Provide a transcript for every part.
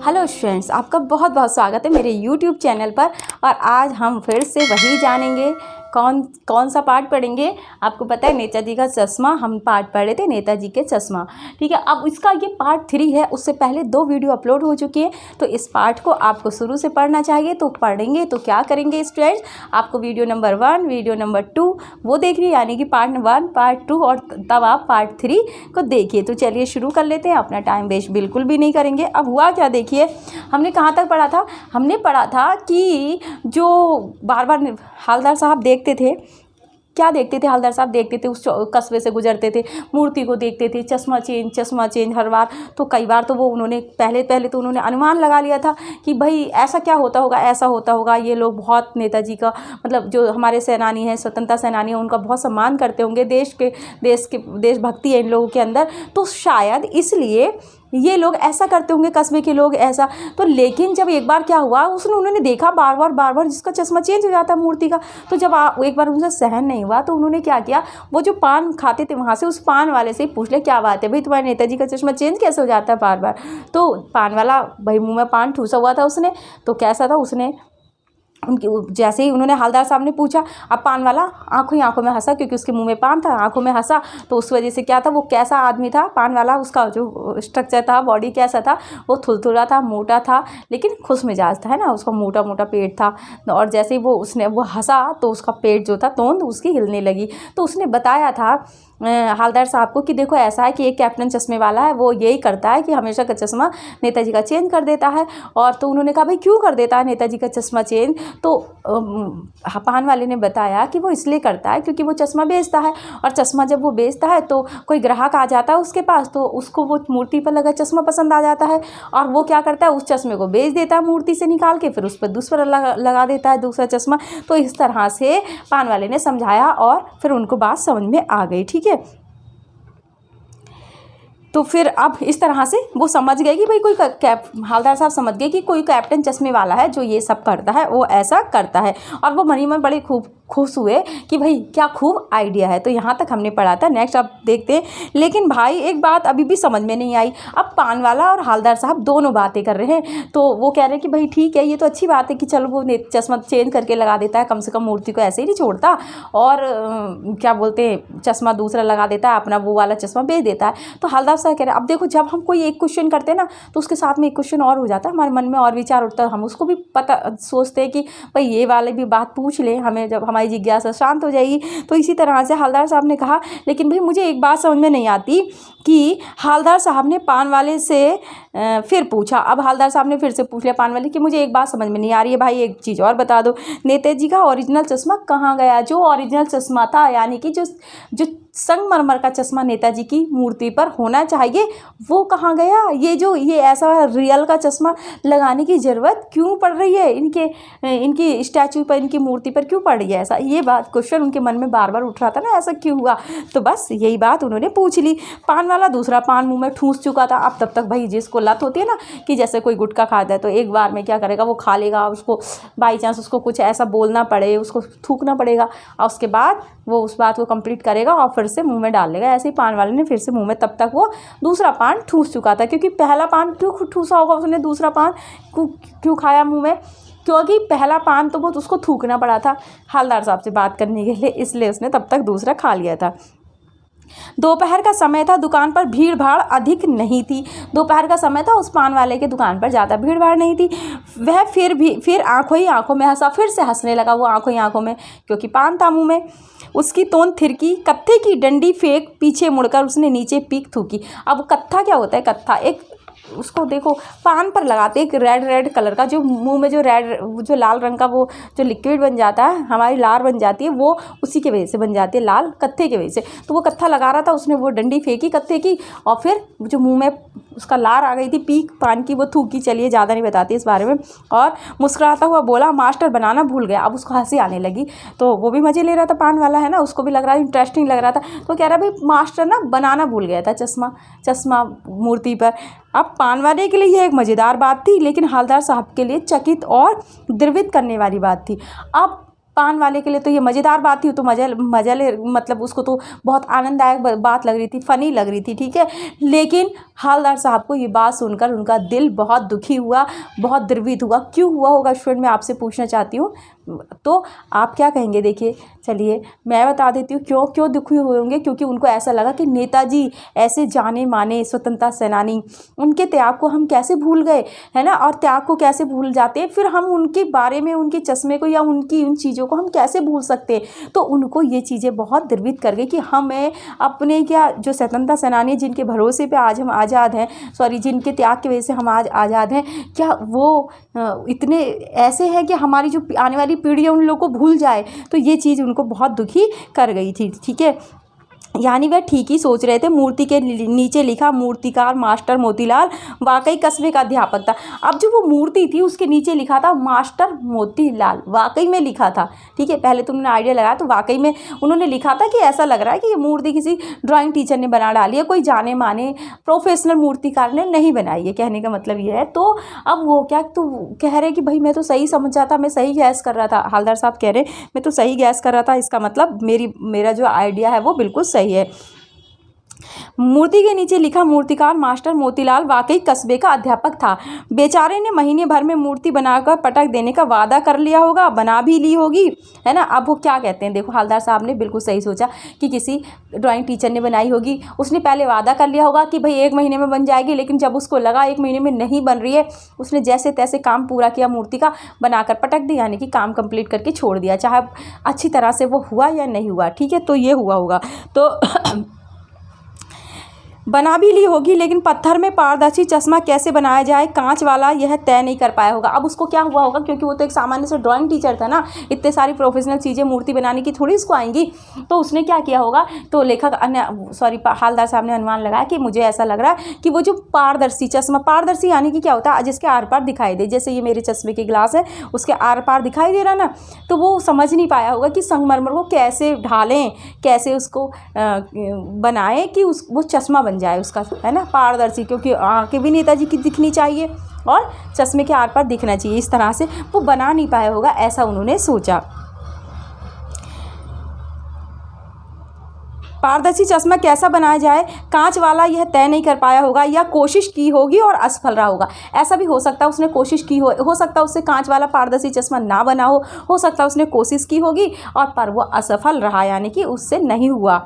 Hello friends, आपका बहुत बहुत स्वागत है मेरे यूट्यूब चैनल पर। और आज हम फिर से वही जानेंगे कौन सा पार्ट पढ़ेंगे। आपको पता है नेताजी का चश्मा, हम पार्ट पढ़े थे नेताजी के चश्मा। ठीक है, अब इसका ये पार्ट 3 है। उससे पहले 2 वीडियो अपलोड हो चुकी है, तो इस पार्ट को आपको शुरू से पढ़ना चाहिए। तो पढ़ेंगे तो क्या करेंगे स्टूडेंट्स, आपको वीडियो नंबर 1 वीडियो नंबर 2 वो देखिए, यानी कि पार्ट 1 पार्ट 2, और तब आप पार्ट 3 को देखिए। तो चलिए शुरू कर लेते हैं, अपना टाइम वेस्ट बिल्कुल भी नहीं करेंगे। अब हुआ क्या, देखिए हमने कहाँ तक पढ़ा था। हमने पढ़ा था कि जो बार बार हवलदार साहब देखते थे, क्या देखते थे हवलदार साहब, देखते थे उस कस्बे से गुजरते थे, मूर्ति को देखते थे, चश्मा चेंज हर बार। तो कई बार तो वो उन्होंने पहले तो उन्होंने अनुमान लगा लिया था कि भाई ऐसा क्या होता होगा, ऐसा होता होगा। ये लोग बहुत नेताजी का, मतलब जो हमारे सेनानी हैं, स्वतंत्रता सेनानी हैं, उनका बहुत सम्मान करते होंगे, देशभक्ति है इन लोगों के अंदर। तो शायद इसलिए ये लोग ऐसा करते होंगे, कस्बे के लोग ऐसा। तो लेकिन जब एक बार क्या हुआ, उन्होंने देखा बार बार जिसका चश्मा चेंज हो जाता है मूर्ति का। तो जब एक बार उनसे सहन नहीं हुआ, तो उन्होंने क्या किया, वो जो पान खाते थे वहाँ से उस पान वाले से ही पूछ ले, क्या बात है भाई, तुम्हारे नेताजी का चश्मा चेंज कैसे हो जाता है बार बार। तो पान वाला भाई मुँह में पान ठूसा हुआ था उसने, तो कैसा था, उसने उनकी जैसे ही उन्होंने हवलदार साहब ने पूछा, अब पान वाला आंखों ही आंखों में हंसा, क्योंकि उसके मुंह में पान था, आंखों में हंसा। तो उस वजह से क्या था, वो कैसा आदमी था पान वाला, उसका जो स्ट्रक्चर था, बॉडी कैसा था, वो थुलथुला था, मोटा था, लेकिन खुश मिजाज था, है ना। उसका मोटा मोटा पेट था। और जैसे ही वो हंसा, तो उसका पेट जो था, तोंद उसकी हिलने लगी। तो उसने बताया था हवलदार साहब को कि देखो ऐसा है कि एक कैप्टन चश्मे वाला है, वो यही करता है कि हमेशा का चश्मा नेताजी का चेंज कर देता है। और तो उन्होंने कहा भाई क्यों कर देता है नेताजी का चश्मा चेंज। तो पान वाले ने बताया कि वो इसलिए करता है क्योंकि वो चश्मा बेचता है, और चश्मा जब वो बेचता है तो कोई ग्राहक आ जाता है उसके पास, तो उसको वो मूर्ति पर लगा चश्मा पसंद आ जाता है, और वो क्या करता है, उस चश्मे को बेच देता है मूर्ति से निकाल के, फिर उस पर दूसरा लगा देता है, दूसरा चश्मा। तो इस तरह से पान वाले ने समझाया, और फिर उनको बात समझ में आ गई। ठीक है, तो फिर अब इस तरह से वो समझ गए कि भाई कोई हवलदार साहब समझ गए कि कोई कैप्टन चश्मे वाला है जो ये सब करता है, वो ऐसा करता है। और वो मन ही मन बड़े खूब खुश हुए कि भाई क्या खूब आइडिया है। तो यहाँ तक हमने पढ़ा था। नेक्स्ट अब देखते हैं। लेकिन भाई एक बात अभी भी समझ में नहीं आई। अब पान वाला और हवलदार साहब दोनों बातें कर रहे हैं। तो वो कह रहे हैं कि भाई ठीक है, ये तो अच्छी बात है कि चलो वो चश्मा चेंज करके लगा देता है, कम से कम मूर्ति को ऐसे ही नहीं छोड़ता, और क्या बोलते हैं, चश्मा दूसरा लगा देता है, अपना वो वाला चश्मा बेच देता है। तो हवलदार साहब कह रहे हैं अब देखो, जब हम कोई एक क्वेश्चन करते हैं ना, तो उसके साथ में एक क्वेश्चन और हो जाता है, हमारे मन में और विचार उठता है, हम उसको भी पता सोचते हैं कि भाई ये वाले भी बात पूछ ले, हमें जब हमारी जिज्ञासा शांत हो जाएगी। तो इसी तरह से हवलदार साहब ने कहा, लेकिन भाई मुझे एक बात समझ में नहीं आती कि हवलदार साहब ने पान वाले से फिर पूछा। अब हवलदार साहब ने फिर से पूछ लिया पान वाले कि मुझे एक बात समझ में नहीं आ रही है भाई, एक चीज़ और बता दो, नेताजी का ओरिजिनल चश्मा कहाँ गया, जो ओरिजिनल चश्मा था, यानी कि जो संगमरमर का चश्मा नेताजी की मूर्ति पर होना चाहिए, वो कहाँ गया। ये ऐसा रियल का चश्मा लगाने की ज़रूरत क्यों पड़ रही है, इनकी स्टैचू पर, इनकी मूर्ति पर क्यों पड़ रही है ऐसा। ये बात क्वेश्चन उनके मन में बार बार उठ रहा था ना, ऐसा क्यों हुआ। तो बस यही बात उन्होंने पूछ ली। पान वाला दूसरा पान मुंह में ठूस चुका था। अब तब तक भाई जिसको लत होती है ना, कि जैसे कोई गुटखा खाता है तो एक बार में क्या करेगा, वो खा लेगा, उसको बाई चांस उसको कुछ ऐसा बोलना पड़े, उसको थूकना पड़ेगा, और उसके बाद वो उस बात को कंप्लीट करेगा और फिर से मुंह में डाल लेगा। ऐसे ही पान वाले ने फिर से मुंह में, तब तक वो दूसरा पान ठूस चुका था, क्योंकि पहला पान क्यों ठूसा होगा उसने, दूसरा पान क्यों खाया मुंह में, क्योंकि पहला पान तो वो उसको थूकना पड़ा था हवलदार साहब से बात करने के लिए, इसलिए उसने तब तक दूसरा खा लिया था। दोपहर का समय था, दुकान पर भीड़ भाड़ अधिक नहीं थी। दोपहर का समय था, उस पान वाले के दुकान पर ज़्यादा भीड़ भाड़ नहीं थी। वह फिर आंखों ही आंखों में हंसा, फिर से हंसने लगा वो आंखों ही आंखों में, क्योंकि पान था मुंह में। उसकी तोंद थिरकी, कत्थे की डंडी फेंक पीछे मुड़कर उसने नीचे पीक थूकी। अब कत्था क्या होता है, कत्था एक, उसको देखो पान पर लगाते एक रेड कलर का, जो मुंह में जो लाल रंग का वो जो लिक्विड बन जाता है, हमारी लार बन जाती है, वो उसी के वजह से बन जाती है, लाल कत्थे की वजह से। तो वो कत्था लगा रहा था, उसने वो डंडी फेंकी कत्थे की, और फिर जो मुंह में उसका लार आ गई थी पीक पान की, वो थूकी। चलिए ज़्यादा नहीं बताती इस बारे में। और मुस्कुराता हुआ बोला, मास्टर बनाना भूल गया। अब उसको हंसी आने लगी, तो वो भी मज़े ले रहा था पान वाला, है ना, उसको भी लग रहा इंटरेस्टिंग लग रहा था। तो कह रहा भाई मास्टर ना बनाना भूल गया था चश्मा मूर्ति पर। अब पान वाले के लिए यह एक मज़ेदार बात थी, लेकिन हवलदार साहब के लिए चकित और द्रवित करने वाली बात थी। अब पान वाले के लिए तो ये मज़ेदार बात थी, तो मज़ा ले मतलब उसको तो बहुत आनंददायक बात लग रही थी, फ़नी लग रही थी, ठीक है। लेकिन हवलदार साहब को ये बात सुनकर उनका दिल बहुत दुखी हुआ, बहुत द्रवित हुआ। क्यों हुआ होगा स्टूडेंट, मैं आपसे पूछना चाहती हूँ, तो आप क्या कहेंगे? देखिए चलिए मैं बता देती हूँ क्यों दुखी हुए होंगे। क्योंकि उनको ऐसा लगा कि नेताजी ऐसे जाने माने स्वतंत्रता सेनानी, उनके त्याग को हम कैसे भूल गए, है ना। और त्याग को कैसे भूल जाते हैं, फिर हम उनके बारे में, उनके चश्मे को या उनकी उन चीज़ों को हम कैसे भूल सकते हैं। तो उनको ये चीज़ें बहुत द्रवित कर गई कि हमें अपने क्या जो स्वतंत्रता सेनानी जिनके भरोसे पे आज हम आज़ाद हैं, सॉरी जिनके त्याग की वजह से हम आज आज़ाद हैं, क्या वो इतने ऐसे हैं कि हमारी जो आने वाली पीढ़ी है उन लोगों को भूल जाए। तो ये चीज़ उनको बहुत दुखी कर गई थी, ठीक है। यानी वह ठीक ही सोच रहे थे। मूर्ति के नीचे लिखा, मूर्तिकार मास्टर मोतीलाल वाकई कस्बे का अध्यापक था। अब जो वो मूर्ति थी उसके नीचे लिखा था मास्टर मोतीलाल, वाकई में लिखा था, ठीक है। पहले तो उन्होंने आइडिया लगाया तो वाकई में उन्होंने लिखा था कि ऐसा लग रहा है कि ये मूर्ति किसी ड्राइंग टीचर ने बना डाली है, कोई जाने माने प्रोफेशनल मूर्तिकार ने नहीं बनाई है, कहने का मतलब ये है। तो अब वो क्या तो कह रहे कि भाई मैं तो सही समझा था, मैं सही गैस कर रहा था। हवलदार साहब कह रहे मैं तो सही गैस कर रहा था, इसका मतलब मेरा जो आइडिया है वो बिल्कुल सही है। मूर्ति के नीचे लिखा मूर्तिकार मास्टर मोतीलाल वाकई कस्बे का अध्यापक था। बेचारे ने महीने भर में मूर्ति बनाकर पटक देने का वादा कर लिया होगा, बना भी ली होगी, है ना। अब वो क्या कहते हैं, देखो हवलदार साहब ने बिल्कुल सही सोचा कि किसी ड्राइंग टीचर ने बनाई होगी। उसने पहले वादा कर लिया होगा कि भाई 1 महीने में बन जाएगी, लेकिन जब उसको लगा 1 महीने में नहीं बन रही है, उसने जैसे तैसे काम पूरा किया, मूर्ति का बनाकर पटक दी, यानी कि काम कंप्लीट करके छोड़ दिया, चाहे अच्छी तरह से वो हुआ या नहीं हुआ, ठीक है। तो ये हुआ होगा, तो बना भी ली होगी, लेकिन पत्थर में पारदर्शी चश्मा कैसे बनाया जाए कांच वाला, यह तय नहीं कर पाया होगा। अब उसको क्या हुआ होगा, क्योंकि वो तो एक सामान्य से ड्राइंग टीचर था ना, इतने सारी प्रोफेशनल चीज़ें मूर्ति बनाने की थोड़ी उसको आएंगी। तो उसने क्या किया होगा, तो लेखक हवलदार साहब ने अनुमान लगाया कि मुझे ऐसा लग रहा है कि वो जो पारदर्शी चश्मा, पारदर्शी यानी कि क्या होता है, जिसके आर पार दिखाई दे, जैसे ये मेरे चश्मे के गिलास है उसके आर पार दिखाई दे रहा ना, तो वो समझ नहीं पाया होगा कि संगमरमर को कैसे ढालें, कैसे उसको बनाएं कि वो चश्मा बन जाए उसका, है ना, पारदर्शी। क्योंकि आंखें भी नेताजी की दिखनी चाहिए और चश्मे के आर पार दिखना चाहिए, इस तरह से वो बना नहीं पाया होगा, ऐसा उन्होंने सोचा। पारदर्शी चश्मा कैसा बनाया जाए कांच वाला, यह तय नहीं कर पाया होगा, या कोशिश की होगी और असफल रहा होगा। ऐसा भी हो सकता है उसने कोशिश की हो सकता है उससे कांच वाला पारदर्शी चश्मा ना बना हो सकता है उसने कोशिश की होगी और पर वो असफल रहा, यानी कि उससे नहीं हुआ।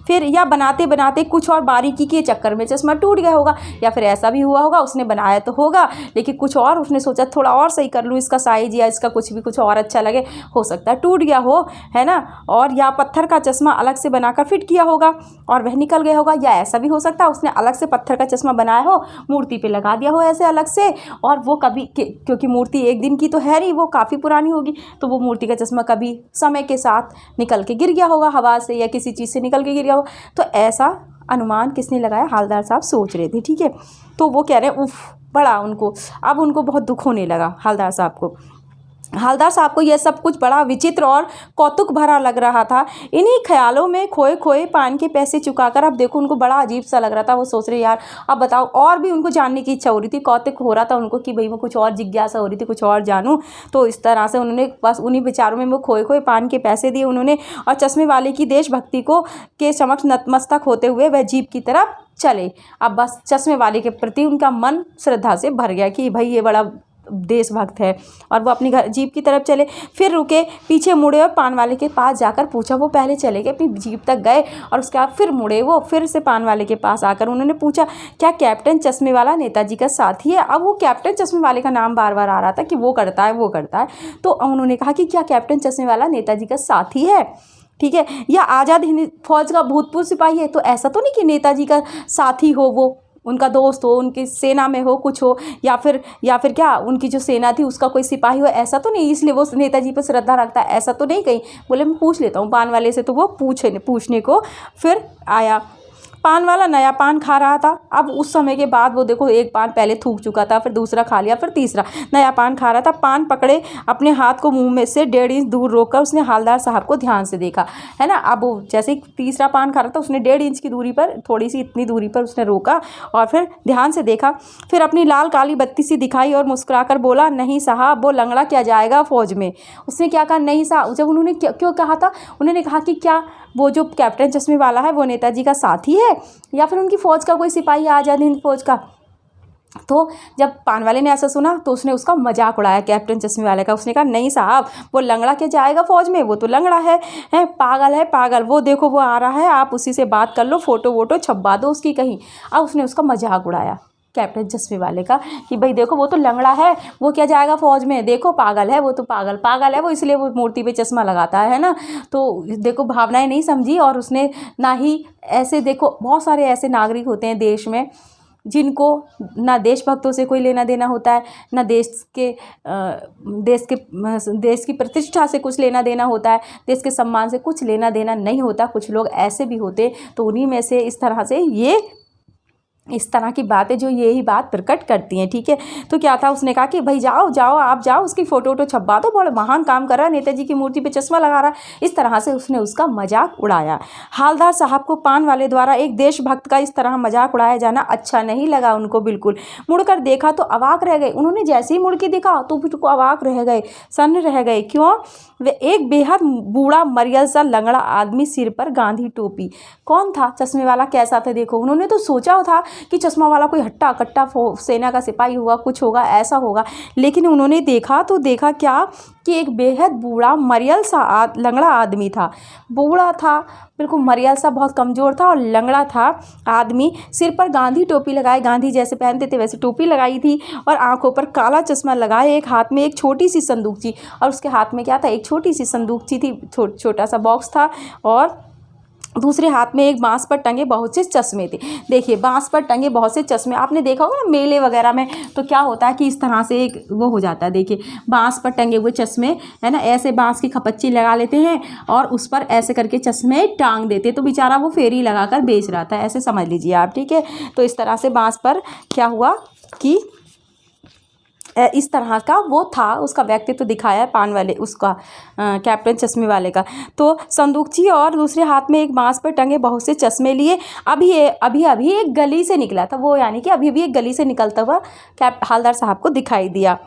फिर या बनाते बनाते कुछ और बारीकी के चक्कर में चश्मा टूट गया होगा, या फिर ऐसा भी हुआ होगा उसने बनाया तो होगा लेकिन कुछ और उसने सोचा थोड़ा और सही कर लूँ, इसका साइज या इसका कुछ और अच्छा लगे, हो सकता है टूट गया हो, है ना। और या पत्थर का चश्मा अलग से बनाकर फिट किया होगा और वह निकल गया होगा, या ऐसा भी हो सकता है उसने अलग से पत्थर का चश्मा बनाया हो, मूर्ति पे लगा दिया हो ऐसे अलग से, और वो कभी क्योंकि मूर्ति एक दिन की तो है नहीं, वो काफ़ी पुरानी होगी, तो वो मूर्ति का चश्मा कभी समय के साथ निकल के गिर गया होगा, हवा से या किसी चीज़ से निकल के गिर गया होगा। तो ऐसा अनुमान किसने लगाया, हवलदार साहब सोच रहे थे, ठीक है। तो वो कह रहे हैं उफ, बड़ा उनको अब उनको बहुत दुख होने लगा हवलदार साहब को। हवलदार साहब को यह सब कुछ बड़ा विचित्र और कौतुक भरा लग रहा था। इन्हीं ख्यालों में खोए खोए पान के पैसे चुकाकर, अब देखो उनको बड़ा अजीब सा लग रहा था। वो सोच रहे यार अब बताओ, और भी उनको जानने की इच्छा हो रही थी, कौतुक हो रहा था उनको कि भाई मैं कुछ और जिज्ञासा हो रही थी, कुछ और जानूं। तो इस तरह से उन्होंने बस उन्हीं विचारों में वो खोए खोए पान के पैसे दिए उन्होंने, और चश्मे वाले की देशभक्ति को के समक्ष नतमस्तक होते हुए वह जीप की तरफ चले। अब बस चश्मे वाले के प्रति उनका मन श्रद्धा से भर गया कि भाई ये बड़ा देशभक्त है, और वो अपनी जीप की तरफ चले। फिर रुके, पीछे मुड़े और पान वाले के पास जाकर पूछा। वो पहले चले गए, अपनी जीप तक गए और उसके बाद फिर मुड़े, वो फिर से पान वाले के पास आकर उन्होंने पूछा क्या कैप्टन चश्मे वाला नेताजी का साथी है। अब वो कैप्टन चश्मे वाले का नाम बार बार आ रहा था कि वो करता है वो करता है, तो उन्होंने कहा कि क्या कैप्टन चश्मे वाला नेताजी का साथी है, ठीक है, या आज़ाद हिंद फौज का भूतपूर्व सिपाही है। तो ऐसा तो नहीं कि नेताजी का साथी हो, वो उनका दोस्त हो, उनकी सेना में हो कुछ हो, या फिर क्या उनकी जो सेना थी उसका कोई सिपाही हो, ऐसा तो नहीं इसलिए वो नेताजी पर श्रद्धा रखता है, ऐसा तो नहीं कहीं। बोले मैं पूछ लेता हूँ पान वाले से। तो वो पूछने को फिर आया। पान वाला नया पान खा रहा था। अब उस समय के बाद वो देखो, एक पान पहले थूक चुका था, फिर दूसरा खा लिया, फिर तीसरा नया पान खा रहा था। पान पकड़े अपने हाथ को मुंह में से 1.5 इंच दूर रोककर उसने हवलदार साहब को ध्यान से देखा, है ना। अब वो जैसे ही तीसरा पान खा रहा था, उसने 1.5 इंच की दूरी पर, थोड़ी सी इतनी दूरी पर उसने रोका और फिर ध्यान से देखा। फिर अपनी लाल काली बत्ती सी दिखाई और मुस्कुराकर बोला, नहीं साहब, वो लंगड़ा क्या जाएगा फौज में। उसने क्या कहा, नहीं साहब। जब उन्होंने क्यों कहा था, उन्होंने कहा कि क्या वो जो कैप्टन चश्मे वाला है वो नेताजी का साथी है या फिर उनकी फ़ौज का कोई सिपाही, आज़ाद हिंद फौज का। तो जब पान वाले ने ऐसा सुना तो उसने उसका मजाक उड़ाया कैप्टन चश्मे वाले का। उसने कहा, नहीं साहब, वो लंगड़ा क्या जाएगा फौज में, वो तो लंगड़ा है, पागल है, पागल। वो देखो वो आ रहा है, आप उसी से बात कर लो, फ़ोटो वोटो छपवा दो उसकी कहीं। अब उसने उसका मजाक उड़ाया कैप्टन चश्मे वाले का कि भाई देखो वो तो लंगड़ा है, वो क्या जाएगा फौज में, देखो पागल है, वो तो पागल है वो, इसलिए वो मूर्ति पे चश्मा लगाता है ना। तो देखो भावनाएं नहीं समझी। और उसने ना ही ऐसे, देखो बहुत सारे ऐसे नागरिक होते हैं देश में जिनको ना देशभक्तों से कोई लेना देना होता है, ना देश की प्रतिष्ठा से कुछ लेना देना होता है, देश के सम्मान से कुछ लेना देना नहीं होता। कुछ लोग ऐसे भी होते, तो उन्हीं में से इस तरह की बातें जो यही बात प्रकट करती हैं, ठीक है। तो क्या था, उसने कहा कि भाई जाओ आप जाओ, उसकी फ़ोटो वोटो छपवा दो, बड़ा महान काम कर रहा है, नेताजी की मूर्ति पे चश्मा लगा रहा है। इस तरह से उसने उसका मजाक उड़ाया। हवलदार साहब को पान वाले द्वारा एक देशभक्त का इस तरह मजाक उड़ाया जाना अच्छा नहीं लगा उनको बिल्कुल। मुड़कर देखा तो अवाक रह गए। उन्होंने जैसे ही मुड़ के देखा तो बिल्कुल अवाक रह गए, सन्न रह गए। क्यों? वे एक बेहद बूढ़ा मरियल सा लंगड़ा आदमी, सिर पर गांधी टोपी। कौन था चश्मे वाला, कैसा था देखो। उन्होंने तो सोचा था कि चश्मा वाला कोई हट्टा कट्टा सेना का सिपाही होगा, कुछ होगा, ऐसा होगा। लेकिन उन्होंने देखा तो देखा क्या कि एक बेहद बूढ़ा मरियल सा लंगड़ा आदमी था। बूढ़ा था बिल्कुल, मरियल सा, बहुत कमज़ोर था और लंगड़ा था आदमी। सिर पर गांधी टोपी लगाए, गांधी जैसे पहनते थे वैसे टोपी लगाई थी, और आंखों पर काला चश्मा लगाए। एक हाथ में एक छोटी सी संदूकची, और उसके हाथ में क्या था, एक छोटी सी संदूकची थी, छोटा सा बॉक्स था, और दूसरे हाथ में एक बांस पर टंगे बहुत से चश्मे थे। देखिए, बांस पर टंगे बहुत से चश्मे आपने देखा होगा ना मेले वगैरह में, तो क्या होता है कि इस तरह से एक वो हो जाता है। देखिए, बांस पर टंगे हुए चश्मे, है ना, ऐसे बांस की खपच्ची लगा लेते हैं और उस पर ऐसे करके चश्मे टांग देते, तो बेचारा वो फेरी लगाकर बेच रहा था, ऐसे समझ लीजिए आप, ठीक है। तो इस तरह से बांस पर क्या हुआ कि इस तरह का वो था, उसका व्यक्तित्व दिखाया पान वाले, उसका कैप्टन चश्मे वाले का। तो संदूकची और दूसरे हाथ में एक बांस पर टंगे बहुत से चश्मे लिए अभी एक गली से निकला था वो, यानी कि अभी एक गली से निकलता हुआ हवलदार साहब को दिखाई दिया।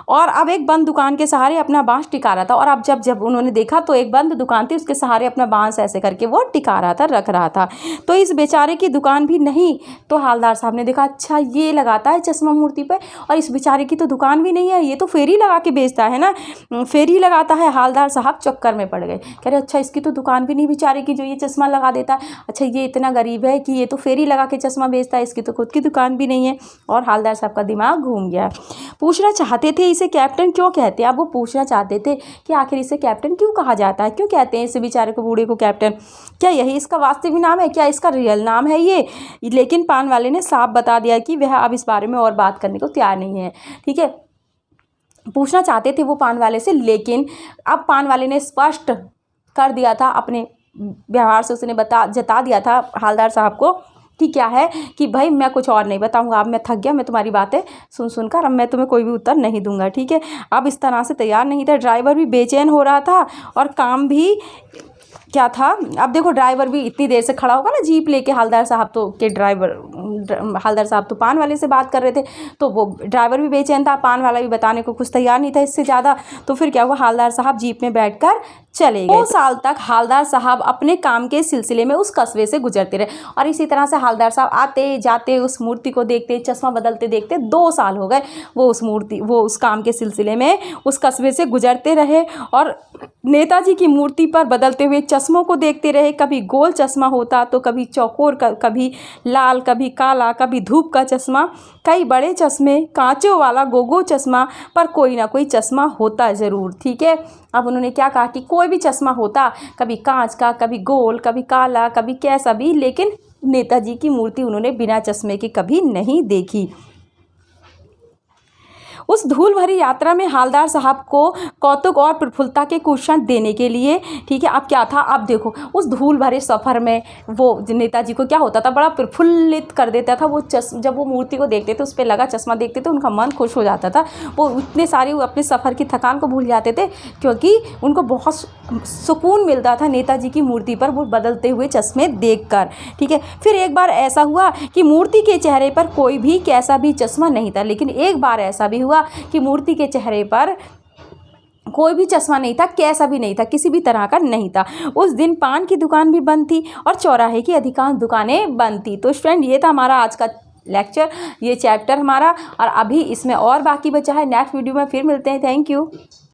और अब एक बंद दुकान के सहारे अपना बांस टिका रहा था। और अब जब उन्होंने देखा तो एक बंद दुकान थी, उसके सहारे अपना बांस ऐसे करके वो टिका रहा था, रख रहा था। तो इस बेचारे की दुकान भी नहीं। तो हवलदार साहब ने देखा, अच्छा ये लगाता है चश्मा मूर्ति पे, और इस बेचारे की तो दुकान भी नहीं है, ये तो फेरी लगा के बेचता है ना, फेरी लगाता है। हवलदार साहब चक्कर में पड़ गए, कह रहे अच्छा इसकी तो दुकान भी नहीं बेचारे की, जो ये चश्मा लगा देता है। अच्छा ये इतना गरीब है कि ये तो फेरी लगा के चश्मा बेचता है, इसकी तो खुद की दुकान भी नहीं है। और हवलदार साहब का दिमाग घूम गया। पूछना चाहते थे इसे कैप्टन क्यों कहते हैं। अब वो पूछना चाहते थे कि आखिर इसे कैप्टन क्यों कहा जाता है, क्यों कहते हैं इस बेचारे को, बूढ़े को कैप्टन। क्या यही इसका वास्तविक नाम है, क्या इसका रियल नाम है ये। लेकिन पान वाले ने साफ बता दिया कि वह अब इस बारे में और बात करने को तैयार नहीं है, ठीक है। पूछना चाहते थे वो पान वाले से, लेकिन अब पान वाले ने स्पष्ट कर दिया था, अपने व्यवहार से उसने जता दिया था हवलदार साहब को कि क्या है कि भाई मैं कुछ और नहीं बताऊंगा, अब मैं थक गया, मैं तुम्हारी बातें सुनकर अब मैं तुम्हें कोई भी उत्तर नहीं दूंगा, ठीक है। अब इस तरह से तैयार नहीं था। ड्राइवर भी बेचैन हो रहा था और काम भी क्या था। अब देखो, ड्राइवर भी इतनी देर से खड़ा होगा ना जीप लेके, हवलदार साहब तो पान वाले से बात कर रहे थे, तो वो ड्राइवर भी बेचैन था, पान वाला भी बताने को कुछ तैयार नहीं था इससे ज़्यादा। तो फिर क्या हुआ, हवलदार साहब जीप में बैठकर चले गए। 2 साल तक हवलदार साहब अपने काम के सिलसिले में उस कस्बे से गुजरते रहे, और इसी तरह से हवलदार साहब आते जाते, उस मूर्ति को देखते, चश्मा बदलते देखते 2 साल हो गए। वो उस काम के सिलसिले में उस कस्बे से गुजरते रहे और नेताजी की मूर्ति पर बदलते हुए चश्मों को देखते रहे। कभी गोल चश्मा होता तो कभी चौकोर, कभी लाल, कभी काला, कभी धूप का चश्मा, कई बड़े चश्मे, कांचों वाला गोगो चश्मा, पर कोई ना कोई चश्मा होता ज़रूर, ठीक है। अब उन्होंने क्या कहा कि कोई भी चश्मा होता, कभी कांच का, कभी गोल, कभी काला, कभी कैसा भी, लेकिन नेताजी की मूर्ति उन्होंने बिना चश्मे के कभी नहीं देखी। उस धूल भरी यात्रा में हवलदार साहब को कौतुक और प्रफुल्लता के कुशन देने के लिए, ठीक है। अब क्या था, अब देखो उस धूल भरे सफ़र में वो नेताजी को क्या होता था, बड़ा प्रफुल्लित कर देता था वो जब वो मूर्ति को देखते थे, उस पर लगा चश्मा देखते थे, उनका मन खुश हो जाता था। वो इतने सारे अपने सफ़र की थकान को भूल जाते थे, क्योंकि उनको बहुत सुकून मिलता था नेताजी की मूर्ति पर वो बदलते हुए चश्मे देखकर, ठीक है। फिर एक बार ऐसा हुआ कि मूर्ति के चेहरे पर कोई भी कैसा भी चश्मा नहीं था, लेकिन एक बार ऐसा भी हुआ कि मूर्ति के चेहरे पर कोई भी चश्मा नहीं था, कैसा भी नहीं था, किसी भी तरह का नहीं था। उस दिन पान की दुकान भी बंद थी और चौराहे की अधिकांश दुकानें बंद थी। तो फ्रेंड, ये था हमारा आज का लेक्चर, ये चैप्टर हमारा, और अभी इसमें और बाकी बचा है। नेक्स्ट वीडियो में फिर मिलते हैं। Thank you.